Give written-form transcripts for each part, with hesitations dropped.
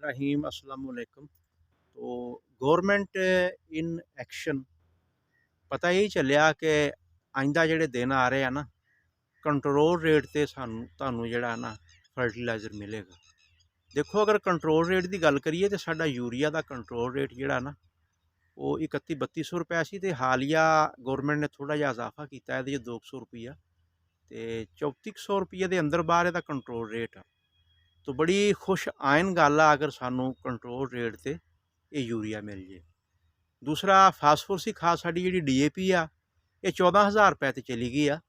रहीम अस्सलाम वालेकुम। तो गौरमेंट इन एक्शन पता यही ਚੱਲਿਆ कि आइंदा ਜਿਹੜੇ दिन आ रहे हैं ना कंट्रोल रेट ਤੇ ਤੁਹਾਨੂੰ ਜਿਹੜਾ ਨਾ ਫਰਟੀਲਾਈਜ਼ਰ ਮਿਲੇਗਾ। ਦੇਖੋ ਅਗਰ ਕੰਟਰੋਲ ਰੇਟ ਦੀ ਗੱਲ ਕਰੀਏ ਤੇ ਸਾਡਾ ਯੂਰੀਆ ਦਾ ਕੰਟਰੋਲ ਰੇਟ ਜਿਹੜਾ ਨਾ ਉਹ 31-3200 ਰੁਪਏ ਸੀ ਤੇ ਹਾਲੀਆ ਗਵਰਨਮੈਂਟ ਨੇ ਥੋੜਾ ਜਿਹਾ ਇਜ਼ਾਫਾ ਕੀਤਾ ਇਹਦੇ 'ਚ 200 ਰੁਪਈਆ ਤੇ 3400 ਰੁਪਈਏ ਦੇ ਅੰਦਰ ਬਾਹਰ ਇਹਦਾ ਕੰਟਰੋਲ ਰੇਟ ਆ। तो बड़ी खुश आयन गल आ अगर सानू कंट्रोल रेट ते ये यूरिया मिल जाए। दूसरा फास्फोरसी खाद साड़ी जी DAP आ ये 14,000 रुपए ते चली गई आ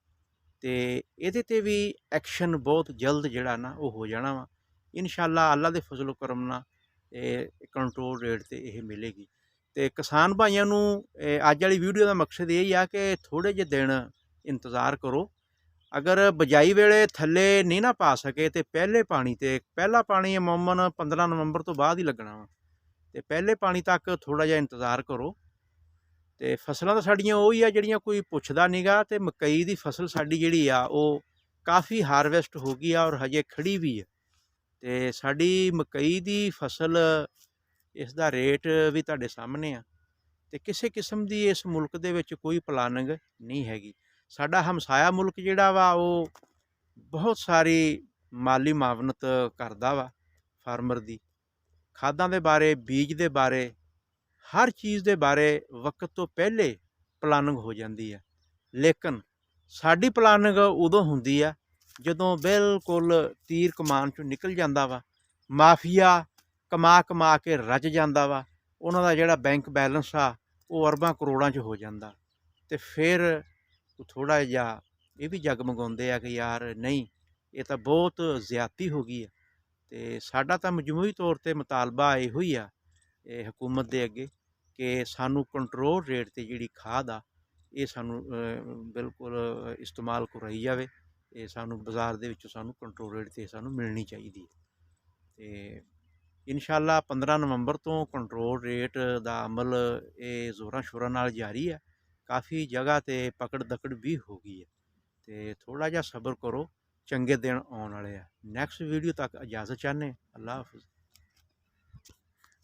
ते इहदे ते भी एक्शन बहुत जल्द जिहड़ा ना वो हो जाना वा। इंशाअल्लाह अल्लाह दे फजलो करम नाल कंट्रोल रेट ते ये मिलेगी। ते किसान भाइयों नू अज वाली वीडियो का मकसद यही आ कि थोड़े जे दिन इंतज़ार करो। अगर बजाई वेले थल्ले नहीं ना पा सके तो पहला पानी अमूमन 15 नवंबर तो बाद ही लगना वा ते पहले पानी तक थोड़ा जिहा इंतज़ार करो। तो फसलां तो साडियां ਉਹੀ ਆ ਜਿਹੜੀਆਂ कोई पुछदा नहीं गा। ते मकई दी फसल साडी ਜਿਹੜੀ ਆ ਉਹ काफ़ी हारवेस्ट हो गई आ और हजे खड़ी भी है। ते साडी मकई दी फसल इस दा रेट भी ਤੁਹਾਡੇ ਸਾਹਮਣੇ ਆ ਤੇ ਕਿਸੇ ਕਿਸਮ ਦੀ ਇਸ ਮੁਲਕ ਦੇ ਵਿੱਚ ਕੋਈ ਪਲਾਨਿੰਗ ਨਹੀਂ ਹੈਗੀ। ਸਾਡਾ ਹਮਸਾਇਆ ਮੁਲਕ ਜਿਹੜਾ ਵਾ ਉਹ ਬਹੁਤ ਸਾਰੀ ਮਾਲੀ ਮਾਵਨਤ ਕਰਦਾ ਵਾ ਫਾਰਮਰ ਦੀ। ਖਾਦਾਂ ਦੇ ਬਾਰੇ, ਬੀਜ ਦੇ ਬਾਰੇ, ਹਰ ਚੀਜ਼ ਦੇ ਬਾਰੇ ਵਕਤ ਤੋਂ ਪਹਿਲੇ ਪਲਾਨਿੰਗ ਹੋ ਜਾਂਦੀ ਹੈ। ਲੇਕਿਨ ਸਾਡੀ ਪਲਾਨਿੰਗ ਉਦੋਂ ਹੁੰਦੀ ਆ ਜਦੋਂ ਬਿਲਕੁਲ ਤੀਰ ਕਮਾਨ ਚੋਂ ਨਿਕਲ ਜਾਂਦਾ ਵਾ। ਮਾਫੀਆ ਕਮਾ ਕੇ ਰੱਜ ਜਾਂਦਾ ਵਾ। ਉਹਨਾਂ ਦਾ ਜਿਹੜਾ ਬੈਂਕ ਬੈਲੈਂਸ ਆ ਉਹ ਅਰਬਾਂ ਕਰੋੜਾਂ 'ਚ ਹੋ ਜਾਂਦਾ ਤੇ ਫਿਰ ਥੋੜ੍ਹਾ ਜਿਹਾ ਇਹ ਵੀ ਜਗਮਗਾਉਂਦੇ ਆ ਕਿ ਯਾਰ ਨਹੀਂ ਇਹ ਤਾਂ ਬਹੁਤ ਜ਼ਿਆਦਤੀ ਹੋ ਗਈ ਹੈ। ਤੇ ਸਾਡਾ ਤਾਂ ਮਜਮੂਈ ਤੌਰ 'ਤੇ ਮੁਤਾਲਬਾ ਇਹੋ ਹੀ ਆ ਇਹ ਹਕੂਮਤ ਦੇ ਅੱਗੇ ਕਿ ਸਾਨੂੰ ਕੰਟਰੋਲ ਰੇਟ 'ਤੇ ਜਿਹੜੀ ਖਾਦ ਆ ਇਹ ਸਾਨੂੰ ਬਿਲਕੁਲ ਇਸਤੇਮਾਲ ਕਰਵਾਈ ਜਾਵੇ। ਇਹ ਸਾਨੂੰ ਬਾਜ਼ਾਰ ਦੇ ਵਿੱਚੋਂ ਸਾਨੂੰ ਕੰਟਰੋਲ ਰੇਟ 'ਤੇ ਸਾਨੂੰ ਮਿਲਣੀ ਚਾਹੀਦੀ ਹੈ। ਤੇ ਇਨਸ਼ਾਅੱਲਾ 15 ਨਵੰਬਰ ਤੋਂ ਕੰਟਰੋਲ ਰੇਟ ਦਾ ਅਮਲ ਇਹ ਜ਼ੋਰਾਂ ਸ਼ੋਰਾਂ ਨਾਲ ਜਾਰੀ ਹੈ। काफ़ी जगह ते पकड़ दकड़ भी हो गई है। तो थोड़ा जा सब्र करो, चंगे दिन आने वाले हैं। नैक्सट वीडियो तक इजाज़त चाहते। अल्लाह हाफिज़।